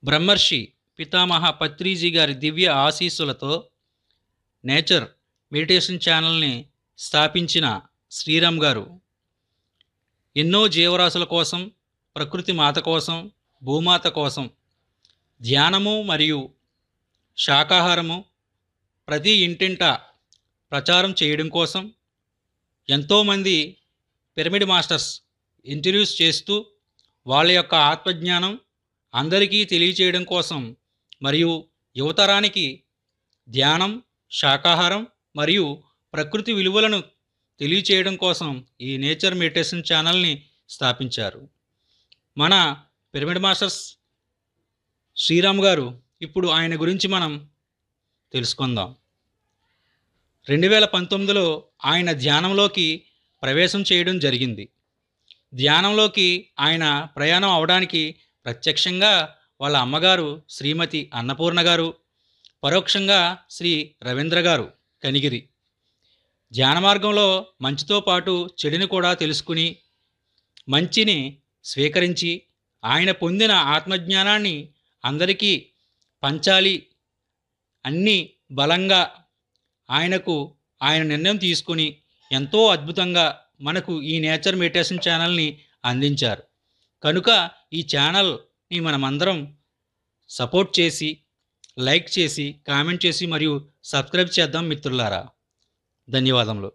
బ్రహ్మర్షి పితామహ పత్రిజీ గారి దివ్య ఆశీస్సులతో నేచర్ మెడిటేషన్ ఛానల్ని స్థాపించిన శ్రీరామ్ గారు ఎన్నో జీవరాశుల కోసం, ప్రకృతి మాత కోసం, భూమాత కోసం ధ్యానము మరియు శాకాహారము ప్రతి ఇంటింట ప్రచారం చేయడం కోసం ఎంతోమంది పిరమిడ్ మాస్టర్స్ ఇంటర్వ్యూస్ చేస్తూ వాళ్ళ యొక్క ఆత్మజ్ఞానం అందరికీ తెలియచేయడం కోసం మరియు యువతరానికి ధ్యానం, శాకాహారం మరియు ప్రకృతి విలువలను తెలియచేయడం కోసం ఈ నేచర్ మెడిటేషన్ ఛానల్ని స్థాపించారు. మన పిరమిడ్ మాస్టర్స్ శ్రీరామ్ గారు ఇప్పుడు ఆయన గురించి మనం తెలుసుకుందాం. 2019లో ఆయన ధ్యానంలోకి ప్రవేశం చేయడం జరిగింది. ధ్యానంలోకి ఆయన ప్రయాణం అవడానికి ప్రత్యక్షంగా వాళ్ళ అమ్మగారు శ్రీమతి అన్నపూర్ణ గారు, పరోక్షంగా శ్రీ రవీంద్ర గారు కనిగిరి. ధ్యాన మార్గంలో మంచితో పాటు చెడుని కూడా తెలుసుకుని మంచిని స్వీకరించి ఆయన పొందిన ఆత్మజ్ఞానాన్ని అందరికీ పంచాలి అన్ని బలంగా ఆయన నిర్ణయం తీసుకుని ఎంతో అద్భుతంగా మనకు ఈ నేచర్ మెడిటేషన్ ఛానల్ని అందించారు. కనుక ఈ ఛానల్ని మనమందరం సపోర్ట్ చేసి, లైక్ చేసి, కామెంట్ చేసి మరియు సబ్స్క్రైబ్ చేద్దాం మిత్రులారా. ధన్యవాదములు.